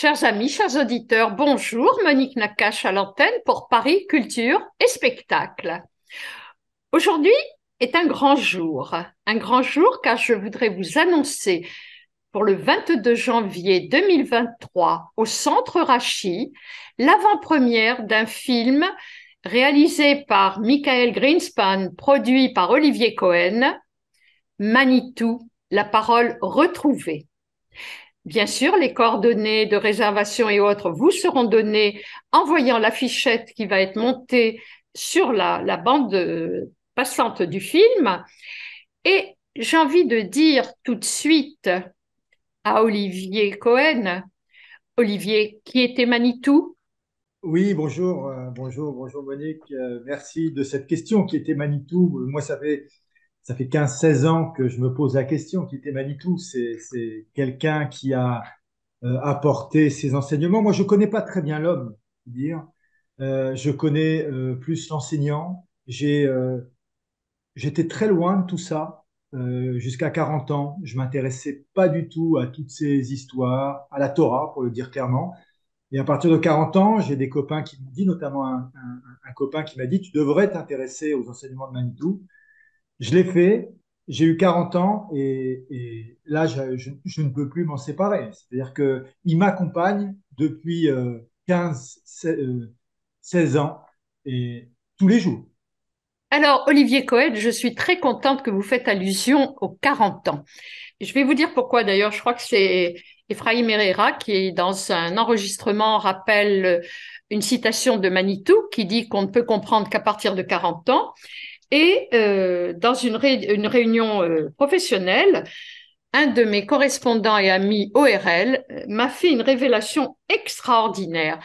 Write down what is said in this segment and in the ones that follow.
Chers amis, chers auditeurs, bonjour, Monique Nakache à l'antenne pour Paris Culture et Spectacle. Aujourd'hui est un grand jour car je voudrais vous annoncer pour le 22 janvier 2023 au Centre Rachi l'avant-première d'un film réalisé par Michael Greenspan, produit par Olivier Cohen, Manitou, la parole retrouvée. Bien sûr, les coordonnées de réservation et autres vous seront données en voyant l'affichette qui va être montée sur la bande passante du film. Et j'ai envie de dire tout de suite à Olivier Cohen, Olivier, qui était Manitou? Oui, bonjour, bonjour Monique. Merci de cette question qui était Manitou. Moi, ça fait 15-16 ans que je me pose la question qui était Manitou. C'est quelqu'un qui a apporté ses enseignements. Moi, je connais pas très bien l'homme, dire. Je connais plus l'enseignant. J'étais très loin de tout ça jusqu'à 40 ans. Je m'intéressais pas du tout à toutes ces histoires, à la Torah, pour le dire clairement. Et à partir de 40 ans, j'ai des copains qui m'ont dit, notamment un copain qui m'a dit, tu devrais t'intéresser aux enseignements de Manitou. Je l'ai fait, j'ai eu 40 ans et là, je ne peux plus m'en séparer. C'est-à-dire qu'il m'accompagne depuis 15, 16 ans et tous les jours. Alors, Olivier Cohen, je suis très contente que vous faites allusion aux 40 ans. Je vais vous dire pourquoi d'ailleurs. Je crois que c'est Ephraim Herrera qui, dans un enregistrement, rappelle une citation de Manitou qui dit qu'on ne peut comprendre qu'à partir de 40 ans. Et dans une réunion professionnelle, un de mes correspondants et amis ORL m'a fait une révélation extraordinaire.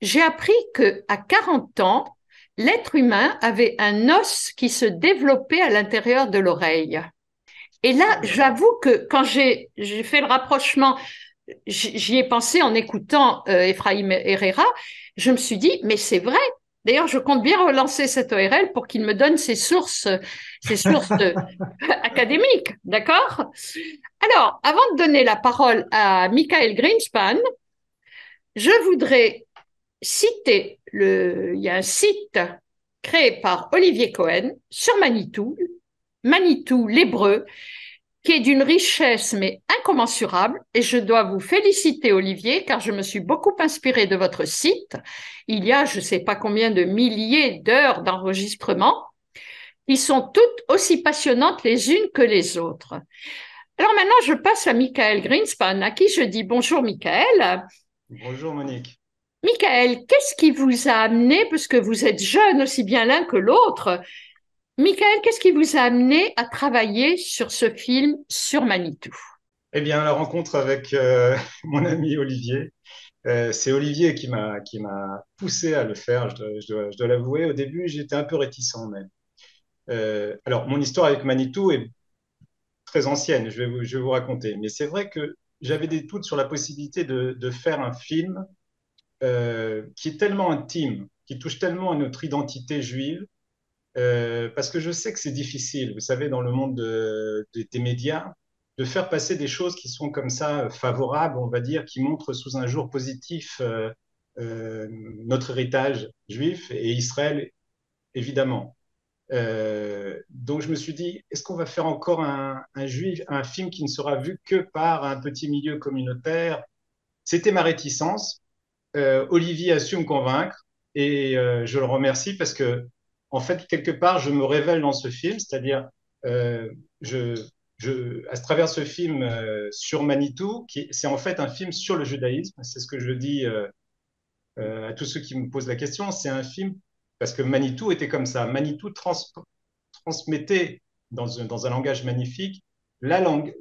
J'ai appris qu'à 40 ans, l'être humain avait un os qui se développait à l'intérieur de l'oreille. Et là, Oh là là. j'avoue que quand j'ai fait le rapprochement, j'y ai pensé en écoutant Ephraim Herrera, je me suis dit, mais c'est vrai. D'ailleurs, je compte bien relancer cette ORL pour qu'il me donne ses sources académiques, d'accord? Alors, avant de donner la parole à Michael Greenspan, je voudrais citer il y a un site créé par Olivier Cohen sur Manitou, Manitou l'hébreu, qui est d'une richesse mais incommensurable. Et je dois vous féliciter, Olivier, car je me suis beaucoup inspirée de votre site. Il y a je ne sais pas combien de milliers d'heures d'enregistrement qui sont toutes aussi passionnantes les unes que les autres. Alors maintenant, je passe à Michael Greenspan, à qui je dis bonjour, Michael. Bonjour Monique. Michael, qu'est-ce qui vous a amené, puisque vous êtes jeune aussi bien l'un que l'autre, Michael, qu'est-ce qui vous a amené à travailler sur ce film sur Manitou? Eh bien, la rencontre avec mon ami Olivier, c'est Olivier qui m'a poussé à le faire, je dois l'avouer. Au début, j'étais un peu réticent même. Alors, mon histoire avec Manitou est très ancienne, je vais vous raconter. Mais c'est vrai que j'avais des doutes sur la possibilité de faire un film qui est tellement intime, qui touche tellement à notre identité juive, parce que je sais que c'est difficile, vous savez, dans le monde des médias, de faire passer des choses qui sont comme ça favorables, on va dire, qui montrent sous un jour positif euh, notre héritage juif et Israël, évidemment. Donc je me suis dit, est-ce qu'on va faire encore un film qui ne sera vu que par un petit milieu communautaire? C'était ma réticence. Olivier a su me convaincre et je le remercie parce que, en fait, quelque part, je me révèle dans ce film, c'est-à-dire, euh, je, à travers ce film sur Manitou, c'est en fait un film sur le judaïsme, c'est ce que je dis à tous ceux qui me posent la question, c'est un film parce que Manitou était comme ça. Manitou transmettait dans un langage magnifique la langue,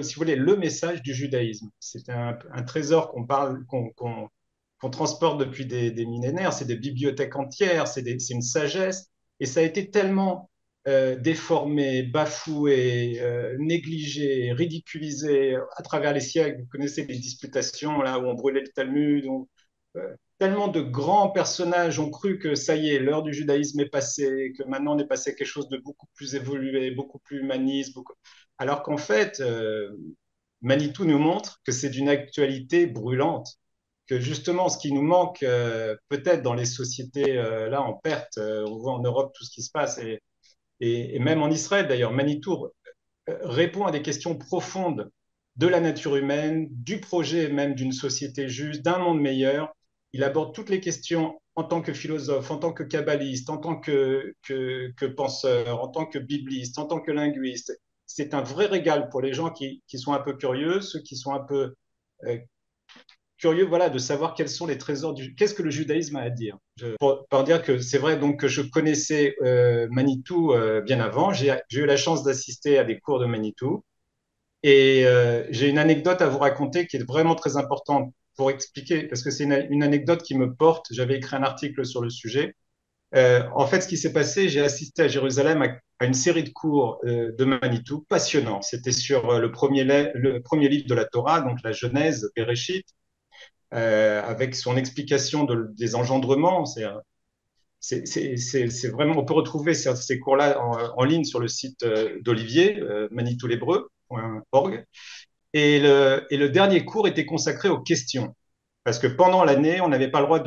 si vous voulez, le message du judaïsme. C'est un trésor qu'on transporte depuis des millénaires. C'est des bibliothèques entières, c'est une sagesse. Et ça a été tellement déformé, bafoué, négligé, ridiculisé à travers les siècles. Vous connaissez les disputations là où on brûlait le Talmud. Tellement de grands personnages ont cru que ça y est, l'heure du judaïsme est passée, que maintenant on est passé à quelque chose de beaucoup plus évolué, beaucoup plus humaniste, alors qu'en fait, Manitou nous montre que c'est d'une actualité brûlante, que justement ce qui nous manque peut-être dans les sociétés là en perte, on voit en Europe tout ce qui se passe et même en Israël d'ailleurs, Manitou répond à des questions profondes de la nature humaine, du projet même d'une société juste, d'un monde meilleur. Il aborde toutes les questions en tant que philosophe, en tant que kabbaliste, en tant que penseur, en tant que bibliste, en tant que linguiste. C'est un vrai régal pour les gens qui sont un peu curieux, ceux qui sont un peu curieux, voilà, de savoir quels sont les trésors qu'est-ce que le judaïsme a à dire. Pour dire que c'est vrai donc que je connaissais Manitou bien avant. J'ai eu la chance d'assister à des cours de Manitou et j'ai une anecdote à vous raconter qui est vraiment très importante pour expliquer, parce que c'est une anecdote qui me porte. J'avais écrit un article sur le sujet. En fait, ce qui s'est passé, j'ai assisté à Jérusalem à une série de cours de Manitou passionnants. C'était sur le premier livre de la Torah, donc la Genèse, Bereshit, avec son explication des engendrements. C'est vraiment, on peut retrouver ces cours-là en ligne sur le site d'Olivier, manitoulébreu.org. Et le dernier cours était consacré aux questions. Parce que pendant l'année, on n'avait pas le droit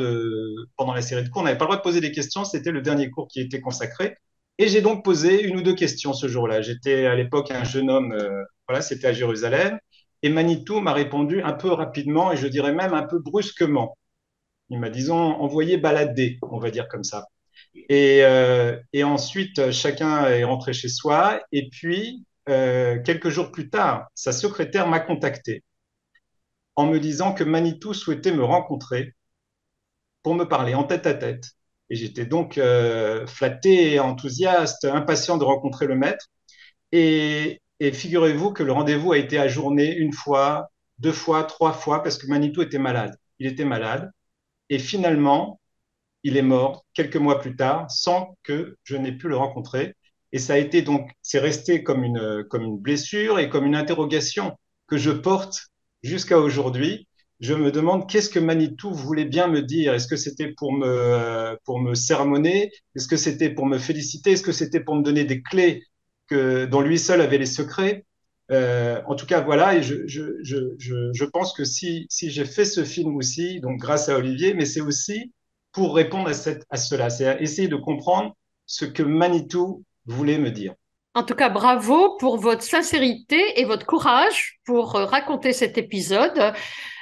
pendant la série de cours, on n'avait pas le droit de poser des questions. C'était le dernier cours qui était consacré. Et j'ai donc posé une ou deux questions ce jour-là. J'étais à l'époque un jeune homme, voilà, c'était à Jérusalem. Et Manitou m'a répondu un peu rapidement et je dirais même un peu brusquement. Il m'a, disons, envoyé balader, on va dire comme ça. Et ensuite, chacun est rentré chez soi. Et puis, quelques jours plus tard, sa secrétaire m'a contacté en me disant que Manitou souhaitait me rencontrer pour me parler en tête à tête. Et j'étais donc flatté, enthousiaste, impatient de rencontrer le maître. Et figurez-vous que le rendez-vous a été ajourné une fois, deux fois, trois fois, parce que Manitou était malade. Il était malade. Et finalement, il est mort quelques mois plus tard sans que je n'ai pu le rencontrer. Et ça a été donc, c'est resté comme une blessure et comme une interrogation que je porte jusqu'à aujourd'hui. Je me demande qu'est-ce que Manitou voulait bien me dire. Est-ce que c'était pour me sermonner? Est-ce que c'était pour me féliciter? Est-ce que c'était pour me donner des clés dont lui seul avait les secrets? En tout cas, voilà, et je pense que si j'ai fait ce film aussi, donc grâce à Olivier, mais c'est aussi pour répondre à cela, c'est essayer de comprendre ce que Manitou voulait me dire. En tout cas, bravo pour votre sincérité et votre courage pour raconter cet épisode,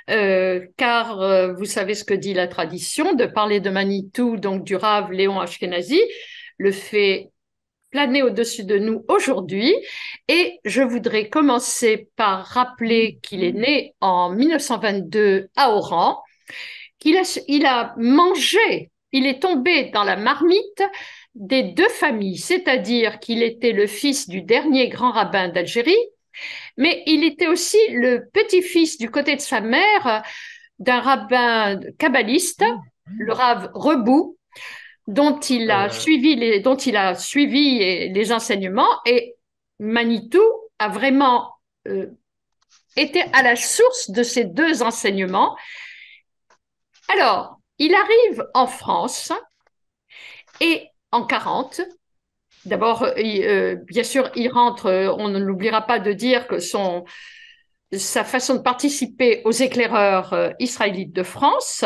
car vous savez ce que dit la tradition, de parler de Manitou, donc du Rav Léon Ashkenazi, le fait planer au-dessus de nous aujourd'hui. Et je voudrais commencer par rappeler qu'il est né en 1922 à Oran, il a mangé, il est tombé dans la marmite des deux familles, c'est-à-dire qu'il était le fils du dernier grand rabbin d'Algérie, mais il était aussi le petit-fils du côté de sa mère d'un rabbin kabbaliste, le Rav Rebou, dont il a suivi les enseignements, et Manitou a vraiment été à la source de ces deux enseignements. Alors, il arrive en France et en 40, d'abord, bien sûr, il rentre, on ne l'oubliera pas de dire que sa façon de participer aux éclaireurs israélites de France.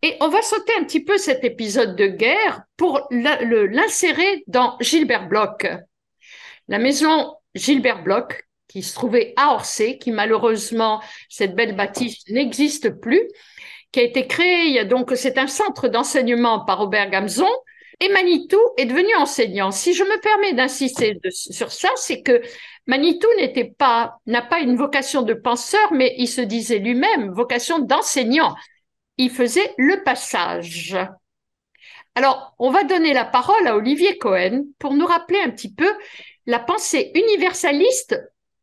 Et on va sauter un petit peu cet épisode de guerre pour l'insérer dans Gilbert Bloch. La maison Gilbert Bloch, qui se trouvait à Orsay, qui malheureusement, cette belle bâtisse n'existe plus, qui a été créé, donc c'est un centre d'enseignement par Robert Gamzon, et Manitou est devenu enseignant. Si je me permets d'insister sur ça, c'est que Manitou n'a pas une vocation de penseur, mais il se disait lui-même vocation d'enseignant. Il faisait le passage. Alors, on va donner la parole à Olivier Cohen pour nous rappeler un petit peu la pensée universaliste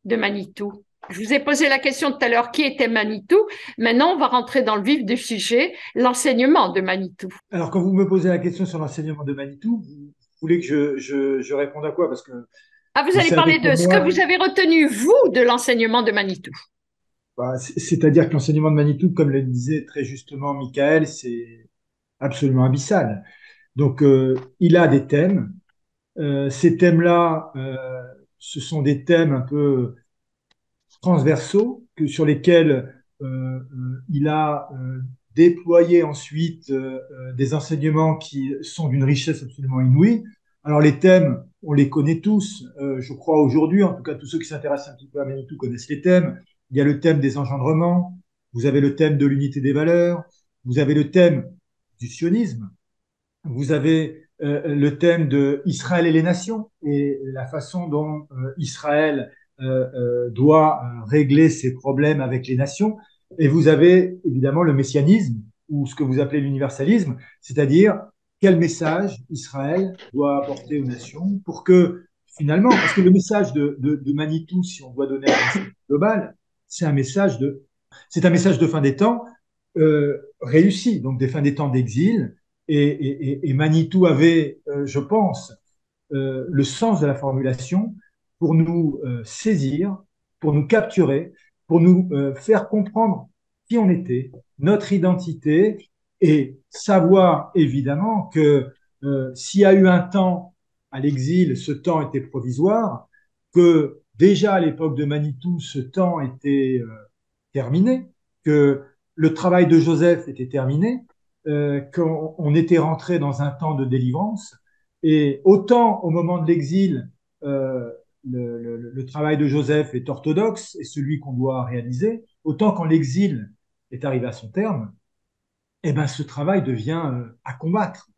de Manitou. Je vous ai posé la question tout à l'heure, qui était Manitou? Maintenant, on va rentrer dans le vif du sujet, l'enseignement de Manitou. Alors, quand vous me posez la question sur l'enseignement de Manitou, vous voulez que je réponde à quoi? Parce que vous allez parler de ce que vous avez retenu, vous, de l'enseignement de Manitou. C'est-à-dire que l'enseignement de Manitou, comme le disait très justement Michael, c'est absolument abyssal. Donc, il a des thèmes. Ces thèmes-là, ce sont des thèmes un peu transversaux sur lesquels il a déployé ensuite des enseignements qui sont d'une richesse absolument inouïe. Alors les thèmes, on les connaît tous, je crois aujourd'hui, en tout cas tous ceux qui s'intéressent un petit peu à Manitou connaissent les thèmes. Il y a le thème des engendrements, vous avez le thème de l'unité des valeurs, vous avez le thème du sionisme, vous avez le thème de Israël et les nations et la façon dont Israël doit régler ses problèmes avec les nations. Et vous avez évidemment le messianisme ou ce que vous appelez l'universalisme, c'est-à-dire quel message Israël doit apporter aux nations pour que finalement, parce que le message de Manitou, si on doit donner un message global, c'est un message de fin des temps réussi, donc des fins des temps d'exil. Et Manitou avait, je pense, le sens de la formulation pour nous saisir, pour nous capturer, pour nous faire comprendre qui on était, notre identité, et savoir évidemment que s'il y a eu un temps à l'exil, ce temps était provisoire, que déjà à l'époque de Manitou, ce temps était terminé, que le travail de Joseph était terminé, qu'on était rentré dans un temps de délivrance. Et autant au moment de l'exil, euh, le travail de Joseph est orthodoxe et celui qu'on doit réaliser, autant quand l'exil est arrivé à son terme, eh ben, ce travail devient à combattre,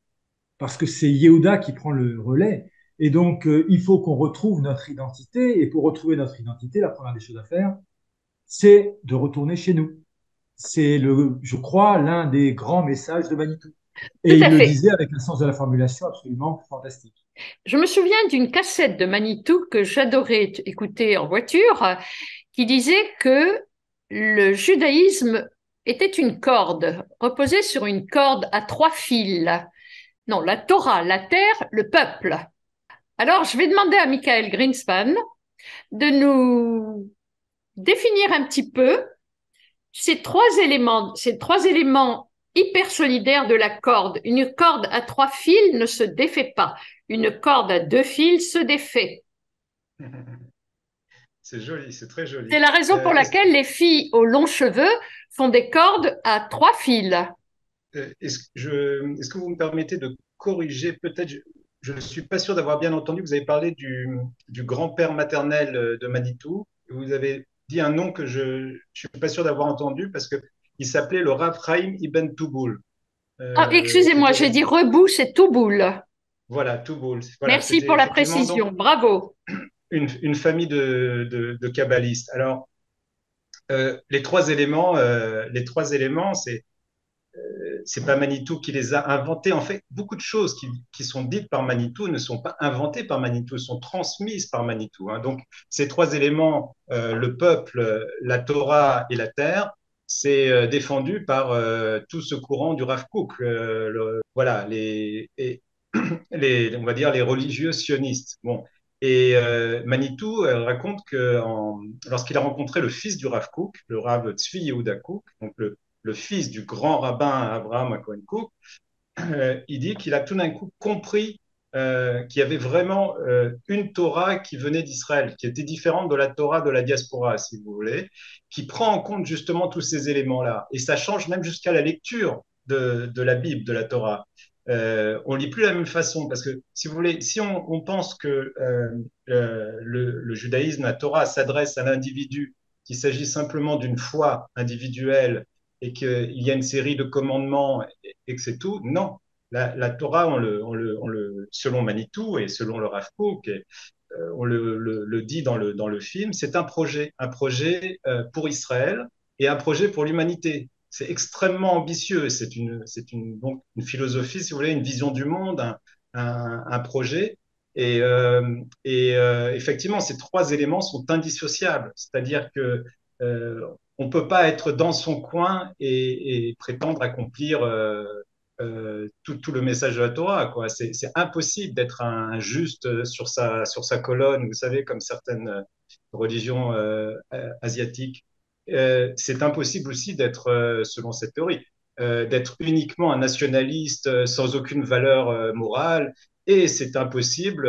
parce que c'est Yehuda qui prend le relais. Et donc, il faut qu'on retrouve notre identité. Et pour retrouver notre identité, la première des choses à faire, c'est de retourner chez nous. C'est, je crois, l'un des grands messages de Manitou. Tout Et il à le fait. disait avec un sens de la formulation absolument fantastique. Je me souviens d'une cassette de Manitou que j'adorais écouter en voiture, qui disait que le judaïsme était une corde, reposait sur une corde à 3 fils. Non, la Torah, la terre, le peuple. Alors, je vais demander à Michael Greenspan de nous définir un petit peu ces trois éléments hyper solidaires de la corde. Une corde à 3 fils ne se défait pas. Une corde à 2 fils se défait. C'est joli, c'est très C'est joli. la raison pour laquelle les filles aux longs cheveux font des cordes à 3 fils. Est-ce que vous me permettez de corriger peut-être, je ne suis pas sûr d'avoir bien entendu, vous avez parlé du grand-père maternel de Manitou, vous avez dit un nom que je ne suis pas sûr d'avoir entendu parce qu'il s'appelait le Rav Chaim Ibn Touboul. Ah, excusez-moi, j'ai dit rebou, c'est tout boule. Voilà, Touboul. Voilà, Merci c'était pour la effectivement donc précision. Bravo. une famille de kabbalistes. Alors, les trois éléments, c'est pas Manitou qui les a inventés. En fait, beaucoup de choses qui sont dites par Manitou ne sont pas inventées par Manitou, sont transmises par Manitou. Hein. Donc, ces 3 éléments, le peuple, la Torah et la terre, c'est défendu par tout ce courant du Rav Kook. Voilà, on va dire les religieux sionistes. Bon. Et Manitou raconte que lorsqu'il a rencontré le fils du Rav Kook, le Rav Tzvi Yehuda Kook, donc le fils du grand rabbin Abraham Cohen Cook, il dit qu'il a tout d'un coup compris qu'il y avait vraiment une Torah qui venait d'Israël, qui était différente de la Torah de la diaspora, si vous voulez, qui prend en compte justement tous ces éléments-là. Et ça change même jusqu'à la lecture de la Bible, de la Torah. On lit plus de la même façon parce que, si vous voulez, si on pense que le judaïsme, la Torah s'adresse à l'individu, qu'il s'agit simplement d'une foi individuelle et qu'il y a une série de commandements et que c'est tout, non. La Torah, selon Manitou et selon le Rav Kook, on le dit dans le film, c'est un projet pour Israël et un projet pour l'humanité. C'est extrêmement ambitieux. Donc une philosophie, si vous voulez, une vision du monde, un projet. Effectivement, ces 3 éléments sont indissociables. C'est-à-dire que on ne peut pas être dans son coin et prétendre accomplir tout le message de la Torah, quoi. C'est impossible d'être un juste sur sa colonne, vous savez, comme certaines religions asiatiques. C'est impossible aussi d'être, selon cette théorie, d'être uniquement un nationaliste sans aucune valeur morale. Et c'est impossible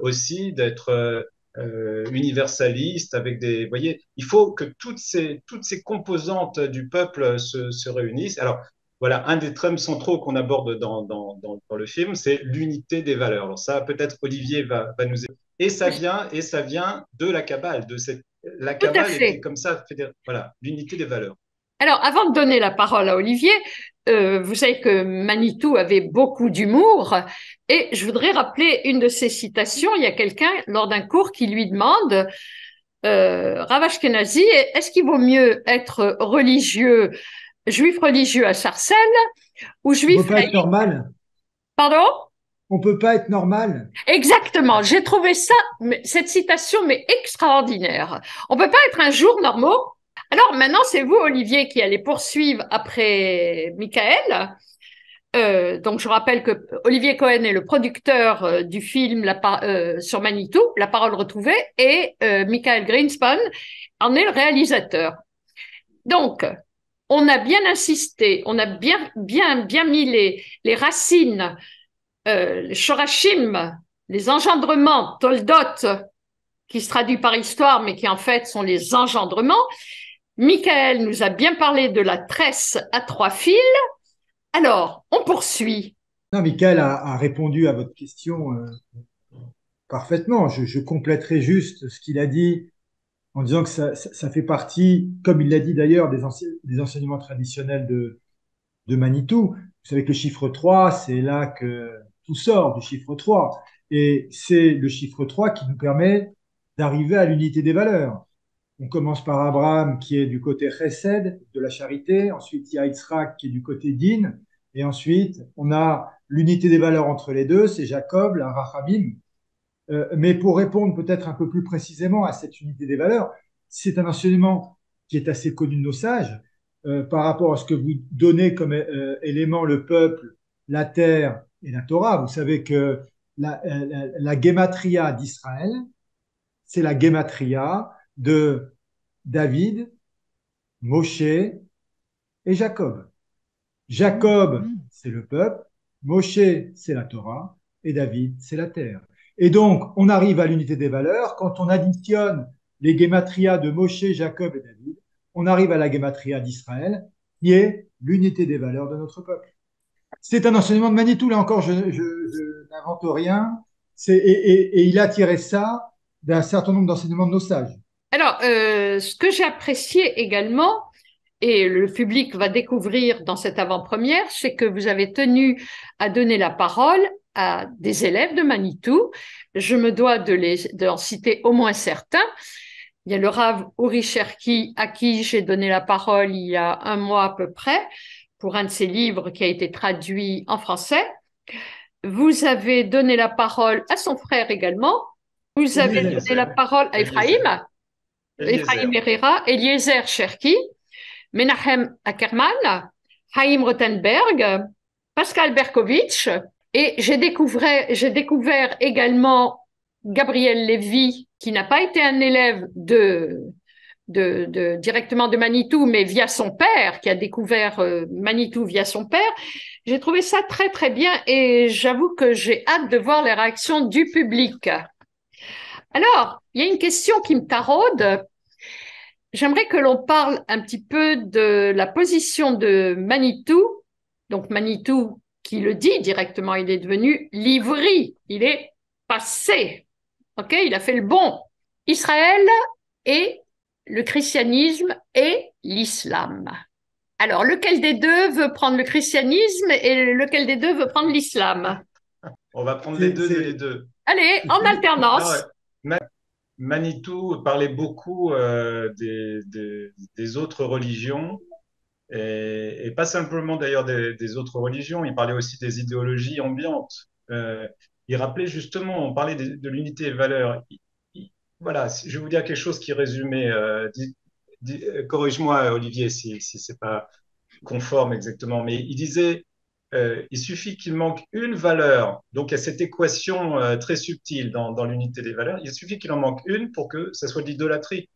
aussi d'être universaliste, avec des, vous voyez, il faut que toutes ces composantes du peuple se réunissent. Alors, voilà, un des thèmes centraux qu'on aborde dans le film, c'est l'unité des valeurs. Alors ça, peut-être Olivier va nous aider. Et ça vient de la Kabbale, la Tout à Kabbale était fait. comme ça, voilà, l'unité des valeurs. Alors, avant de donner la parole à Olivier, vous savez que Manitou avait beaucoup d'humour et je voudrais rappeler une de ses citations. Il y a quelqu'un lors d'un cours qui lui demande, Rav Ashkenazi, est-ce qu'il vaut mieux être religieux, juif religieux à Sarcelles ou On juif peut pas être laïque? normal. Pardon? On peut pas être normal. Exactement. J'ai trouvé ça, cette citation, mais extraordinaire. On peut pas être un jour normaux. Alors maintenant, c'est vous, Olivier, qui allez poursuivre après Michael. Donc, je rappelle que Olivier Cohen est le producteur du film sur Manitou, La parole retrouvée, et Michael Greenspan en est le réalisateur. Donc, on a bien insisté, on a bien mis les racines, les shorashim, les engendrements, toldot, qui se traduit par histoire, mais qui en fait sont les engendrements. Michael nous a bien parlé de la tresse à trois fils. Alors, on poursuit. Non, Michael a répondu à votre question parfaitement. Je compléterai juste ce qu'il a dit en disant que ça fait partie, comme il l'a dit d'ailleurs, des enseignements traditionnels de Manitou. Vous savez que le chiffre 3, c'est là que tout sort du chiffre 3. Et c'est le chiffre 3 qui nous permet d'arriver à l'unité des valeurs. On commence par Abraham qui est du côté Chesed, de la charité. Ensuite, il y a Yitzhak qui est du côté Din. Et ensuite, on a l'unité des valeurs entre les deux, c'est Jacob, la Rachamim. Mais pour répondre peut-être un peu plus précisément à cette unité des valeurs, c'est un enseignement qui est assez connu de nos sages par rapport à ce que vous donnez comme élément le peuple, la terre et la Torah. Vous savez que la gématria d'Israël, c'est la gématria de David, Moshe et Jacob. Jacob, c'est le peuple, Moshe, c'est la Torah, et David, c'est la terre. Et donc, on arrive à l'unité des valeurs. Quand on additionne les guématrias de Moshe, Jacob et David, on arrive à la guématria d'Israël, qui est l'unité des valeurs de notre peuple. C'est un enseignement de Manitou, là encore, je n'invente rien. Et il a tiré ça d'un certain nombre d'enseignements de nos sages. Alors, ce que j'ai apprécié également, et le public va découvrir dans cette avant-première, c'est que vous avez tenu à donner la parole à des élèves de Manitou. Je me dois d'en citer au moins certains. Il y a le Rav Uri Cherki, à qui j'ai donné la parole il y a un mois à peu près, pour un de ses livres qui a été traduit en français. Vous avez donné la parole à son frère également. Vous avez donné la Eliezer, parole à Eliezer, Ephraim, Ephraim Eliezer. Herrera, Eliezer Cherki, Menachem Ackerman, Chaim Rothenberg, Pascal Berkovitch, et j'ai découvert également Gabriel Lévy, qui n'a pas été un élève directement de Manitou, mais via son père, qui a découvert Manitou via son père. J'ai trouvé ça très, très bien et j'avoue que j'ai hâte de voir les réactions du public. Alors, il y a une question qui me taraude. J'aimerais que l'on parle un petit peu de la position de Manitou. Donc Manitou, qui le dit directement, il est devenu l'Ivry. Il est passé. OK, il a fait le bon. Israël et le christianisme et l'islam. Alors, lequel des deux veut prendre le christianisme et lequel des deux veut prendre l'islam? On va prendre les C'est deux et les c'est- deux. Allez, en Non, alternance. Manitou parlait beaucoup des autres religions et pas simplement d'ailleurs des autres religions, il parlait aussi des idéologies ambiantes. Il rappelait justement, on parlait de l'unité des valeurs. Voilà, je vais vous dire quelque chose qui résumait, corrige-moi Olivier si c'est pas conforme exactement, mais il disait il suffit qu'il manque une valeur, donc il y a cette équation très subtile dans l'unité des valeurs, il suffit qu'il en manque une pour que ça soit de l'idolâtrie.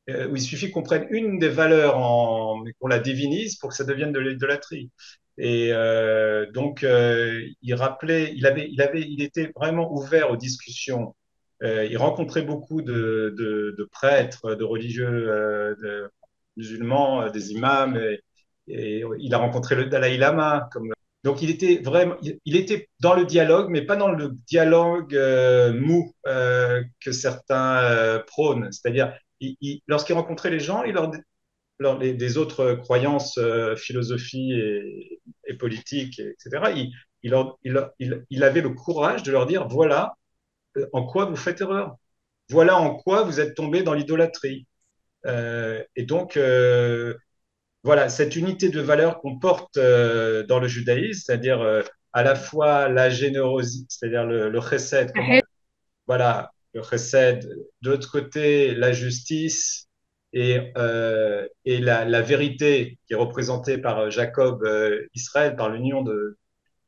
Où il suffit qu'on prenne une des valeurs qu'on la divinise pour que ça devienne de l'idolâtrie. Et donc, il rappelait, il était vraiment ouvert aux discussions Il rencontrait beaucoup de prêtres, de religieux, de musulmans, des imams, et il a rencontré le Dalai Lama. Donc il était vraiment, il était dans le dialogue, mais pas dans le dialogue mou que certains prônent. C'est-à-dire, lorsqu'il rencontrait les gens, des autres croyances, philosophies et politiques, etc., il avait le courage de leur dire, voilà en quoi vous faites erreur. Voilà en quoi vous êtes tombé dans l'idolâtrie. Et donc, voilà, cette unité de valeurs qu'on porte dans le judaïsme, c'est-à-dire à la fois la générosité, c'est-à-dire le chesed, voilà, le chesed, de l'autre côté, la justice et la vérité qui est représentée par Jacob, Israël, par l'union de,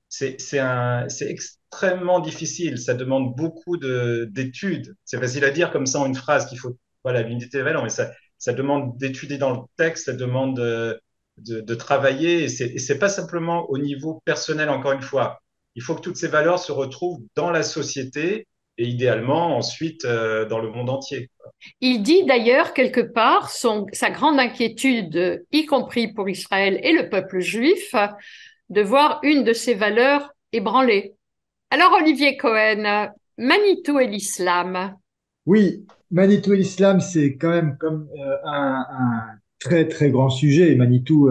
c'est extrêmement difficile. Ça demande beaucoup d'études. C'est facile à dire comme ça en une phrase qu'il faut, voilà, l'unité des valeurs, mais ça demande d'étudier dans le texte, ça demande de travailler. Et c'est pas simplement au niveau personnel, encore une fois. Il faut que toutes ces valeurs se retrouvent dans la société et idéalement ensuite dans le monde entier. Il dit d'ailleurs quelque part sa grande inquiétude, y compris pour Israël et le peuple juif, de voir une de ses valeurs ébranlée. Alors Olivier Cohen, Manitou et l'islam. Oui, Manitou et l'islam, c'est quand même comme un très très grand sujet. Manitou,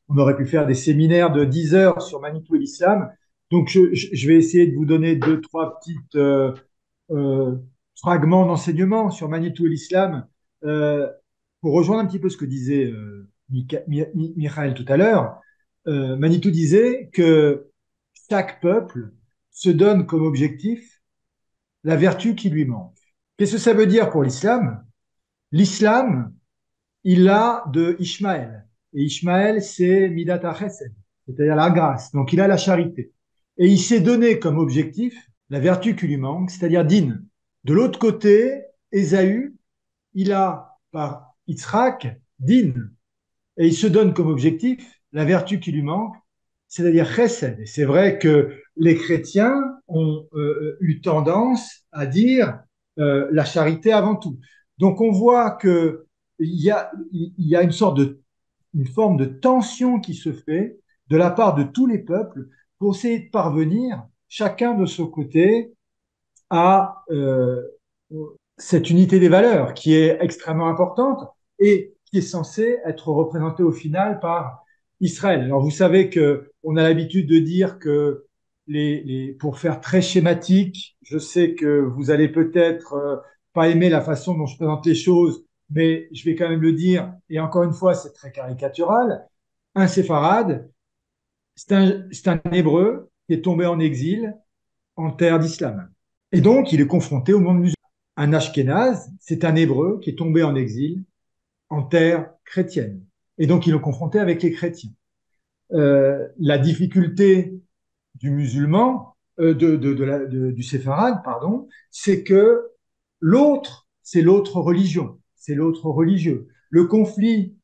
on aurait pu faire des séminaires de 10 heures sur Manitou et l'islam. Donc je vais essayer de vous donner deux, trois petites euh, fragments d'enseignement sur Manitou et l'islam pour rejoindre un petit peu ce que disait Michael tout à l'heure. Manitou disait que chaque peuple se donne comme objectif la vertu qui lui manque. Qu'est-ce que ça veut dire pour l'islam? L'islam, il a de Ishmaël. Et Ishmaël, c'est Midat HaChesed, c'est-à-dire la grâce. Donc il a la charité. Et il s'est donné comme objectif la vertu qui lui manque, c'est-à-dire Din. De l'autre côté, Ésaü, il a par Yitzhak Din. Et il se donne comme objectif la vertu qui lui manque, c'est-à-dire Chesed. Et c'est vrai que les chrétiens ont eu tendance à dire la charité avant tout. Donc on voit que il y a une forme de tension qui se fait de la part de tous les peuples pour essayer de parvenir, chacun de son côté, à cette unité des valeurs qui est extrêmement importante et qui est censée être représentée au final par Israël. Alors vous savez que on a l'habitude de dire que pour faire très schématique, je sais que vous allez peut-être pas aimer la façon dont je présente les choses, mais je vais quand même le dire. Et encore une fois, c'est très caricatural. Un séfarade, c'est un hébreu qui est tombé en exil en terre d'islam. Et donc, il est confronté au monde musulman. Un Ashkénaze, c'est un hébreu qui est tombé en exil en terre chrétienne. Et donc, il est confronté avec les chrétiens. La difficulté du musulman, du séfarade, pardon, c'est que l'autre, c'est l'autre religion, c'est l'autre religieux. Le conflit,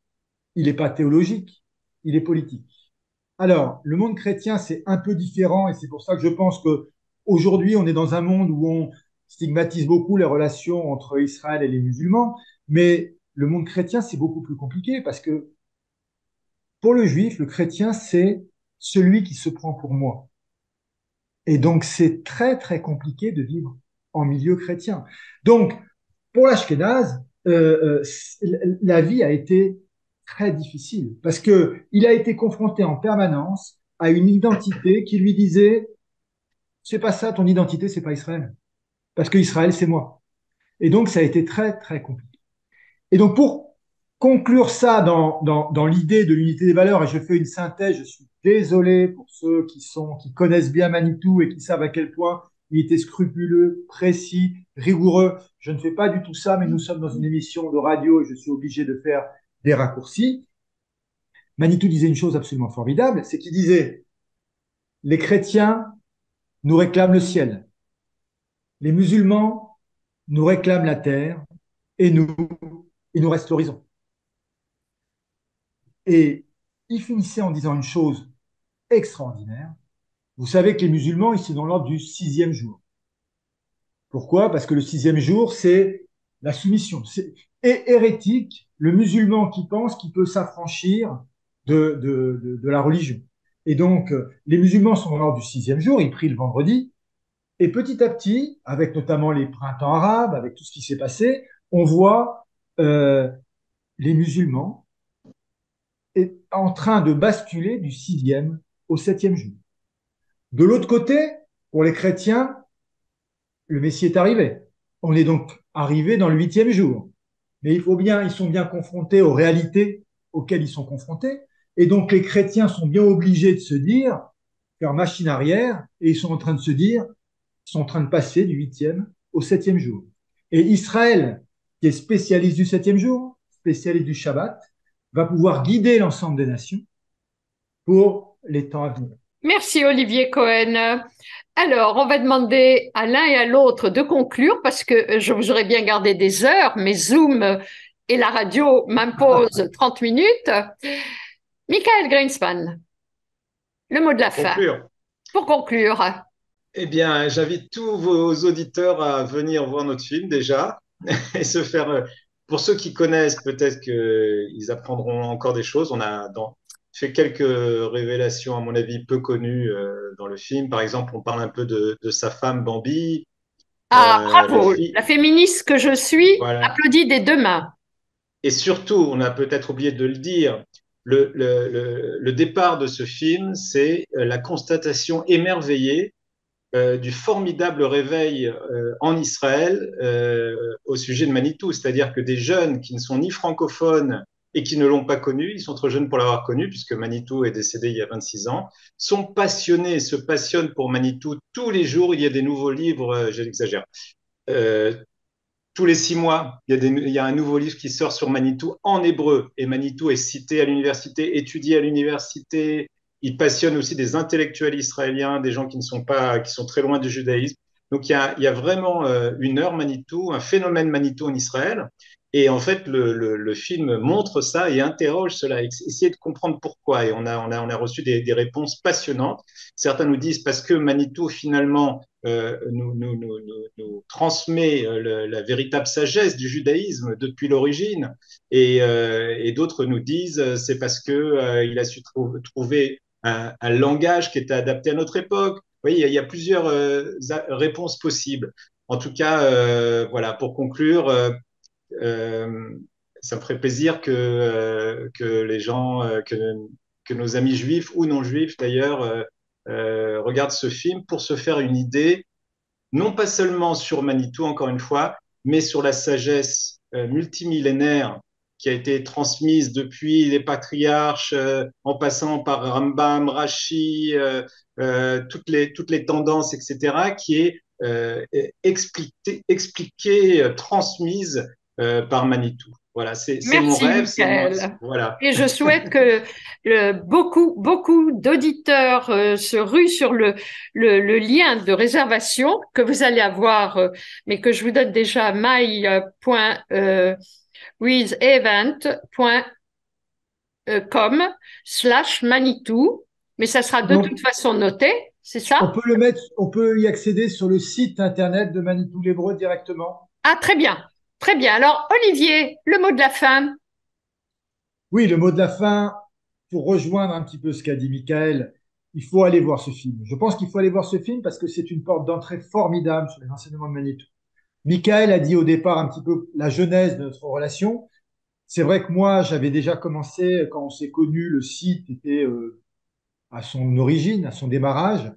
il n'est pas théologique, il est politique. Alors, le monde chrétien, c'est un peu différent et c'est pour ça que je pense que aujourd'hui, on est dans un monde où on stigmatise beaucoup les relations entre Israël et les musulmans, mais le monde chrétien, c'est beaucoup plus compliqué parce que pour le juif, le chrétien, c'est celui qui se prend pour moi. Et donc, c'est très, très compliqué de vivre en milieu chrétien. Donc, pour l'Ashkénaze, la vie a été très difficile parce que il a été confronté en permanence à une identité qui lui disait, c'est pas ça, ton identité, c'est pas Israël. Parce que Israël, c'est moi. Et donc, ça a été très, très compliqué. Et donc, pour conclure ça dans l'idée de l'unité des valeurs, et je fais une synthèse, je suis désolé pour ceux qui connaissent bien Manitou et qui savent à quel point il était scrupuleux, précis, rigoureux. Je ne fais pas du tout ça, mais nous sommes dans une émission de radio et je suis obligé de faire des raccourcis. Manitou disait une chose absolument formidable, c'est qu'il disait, les chrétiens nous réclament le ciel, les musulmans nous réclament la terre, et nous, il nous reste l'horizon. Et il finissait en disant une chose extraordinaire. Vous savez que les musulmans, ils sont dans l'ordre du 6e jour. Pourquoi? Parce que le sixième jour, c'est la soumission. Et hérétique, le musulman qui pense qu'il peut s'affranchir de la religion. Et donc, les musulmans sont lors du sixième jour, ils prient le vendredi, et petit à petit, avec notamment les printemps arabes, avec tout ce qui s'est passé, on voit les musulmans en train de basculer du sixième au septième jour. De l'autre côté, pour les chrétiens, le Messie est arrivé. On est donc arrivé dans le huitième jour. Mais ils sont bien confrontés aux réalités auxquelles ils sont confrontés. Et donc les chrétiens sont bien obligés de se dire, faire machine arrière, et ils sont en train de se dire, ils sont en train de passer du huitième au septième jour. Et Israël, qui est spécialiste du septième jour, spécialiste du Shabbat, va pouvoir guider l'ensemble des nations pour les temps à venir. Merci Olivier Cohen. Alors, on va demander à l'un et à l'autre de conclure parce que je vous aurais bien gardé des heures, mais Zoom et la radio m'imposent 30 minutes. Michael Greenspan, le mot de la fin. Conclure. Pour conclure. Eh bien, j'invite tous vos auditeurs à venir voir notre film déjà et se faire. Pour ceux qui connaissent, peut-être qu'ils apprendront encore des choses. On a fait quelques révélations, à mon avis, peu connues dans le film. Par exemple, on parle un peu de sa femme Bambi. Ah, La bravo. fille, La féministe que je suis voilà. applaudit des deux mains. Et surtout, on a peut-être oublié de le dire, le départ de ce film, c'est la constatation émerveillée du formidable réveil en Israël au sujet de Manitou. C'est-à-dire que des jeunes qui ne sont ni francophones et qui ne l'ont pas connu, ils sont trop jeunes pour l'avoir connu, puisque Manitou est décédé il y a 26 ans, sont passionnés, se passionnent pour Manitou. Tous les jours, il y a des nouveaux livres, j'exagère. Euh, tous les 6 mois, il y a un nouveau livre qui sort sur Manitou en hébreu. Et Manitou est cité à l'université, étudié à l'université. Il passionne aussi des intellectuels israéliens, des gens qui ne sont pas, qui sont très loin du judaïsme. Donc il y a vraiment une heure Manitou, un phénomène Manitou en Israël. Et en fait, le film montre ça et interroge cela, essayer de comprendre pourquoi. Et on a reçu des réponses passionnantes. Certains nous disent parce que Manitou, finalement, nous transmet la véritable sagesse du judaïsme depuis l'origine. Et d'autres nous disent c'est parce que il a su trouver un langage qui était adapté à notre époque. Vous voyez, il y a plusieurs réponses possibles. En tout cas, voilà, pour conclure, euh, ça me ferait plaisir que les gens, que nos amis juifs ou non juifs d'ailleurs, regardent ce film pour se faire une idée, non pas seulement sur Manitou, encore une fois, mais sur la sagesse multimillénaire qui a été transmise depuis les patriarches, en passant par Rambam, Rashi, toutes les tendances, etc., qui est expliquée, transmise par Manitou. Voilà, c'est mon Merci, rêve, c'est moi. Michael. Voilà. Et je souhaite que beaucoup d'auditeurs se ruent sur le lien de réservation que vous allez avoir, mais que je vous donne déjà my.withevent.com/Manitou, mais ça sera de toute Donc, façon noté, c'est ça? on peut y accéder sur le site internet de Manitou l'Hébreu directement. Ah, très bien, très bien. Alors, Olivier, le mot de la fin. Oui, le mot de la fin, pour rejoindre un petit peu ce qu'a dit Michael, il faut aller voir ce film. Je pense qu'il faut aller voir ce film parce que c'est une porte d'entrée formidable sur les enseignements de Manitou. Michael a dit au départ un petit peu la genèse de notre relation. C'est vrai que moi, j'avais déjà commencé, quand on s'est connus, le site était à son origine, à son démarrage.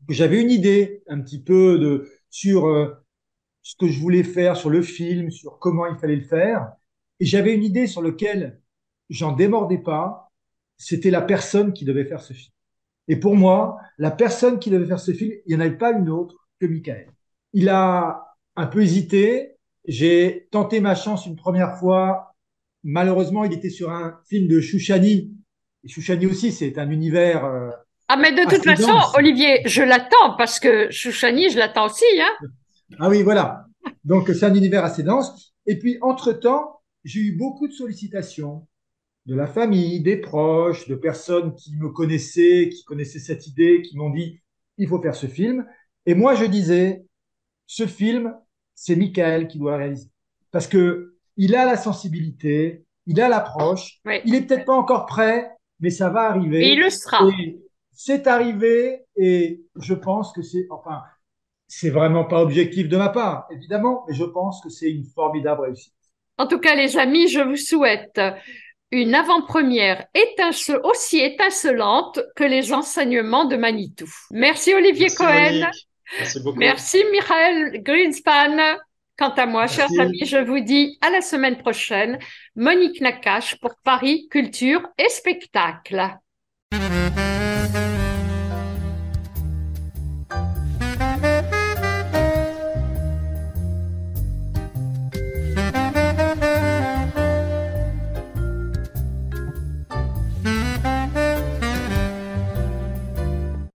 J'avais une idée un petit peu sur ce que je voulais faire, sur le film, sur comment il fallait le faire. Et j'avais une idée sur laquelle j'en démordais pas. C'était la personne qui devait faire ce film. Et pour moi, la personne qui devait faire ce film, il n'y en avait pas une autre que Michael. Il a un peu hésité. J'ai tenté ma chance une première fois. Malheureusement, il était sur un film de Chouchani. Et Chouchani aussi, c'est un univers Ah, mais de toute assez façon, dense. Olivier, je l'attends parce que Chouchani, je l'attends aussi, hein. Ah oui, voilà. Donc, c'est un univers assez dense. Et puis, entre-temps, j'ai eu beaucoup de sollicitations de la famille, des proches, de personnes qui me connaissaient, qui connaissaient cette idée, qui m'ont dit, il faut faire ce film. Et moi, je disais, ce film, c'est Michael qui doit le réaliser. Parce que il a la sensibilité, il a l'approche, Oui. il est peut-être pas encore prêt, mais ça va Et il arriver. le sera. Et c'est arrivé, et je pense que c'est vraiment pas objectif de ma part, évidemment, mais je pense que c'est une formidable réussite. En tout cas, les amis, je vous souhaite une avant-première aussi étincelante que les enseignements de Manitou. Merci Olivier Merci Cohen. Monique. Merci beaucoup. Merci Michael Greenspan. Quant à moi, chers amis, Merci. je vous dis à la semaine prochaine. Monique Nakache pour Paris Culture et Spectacle.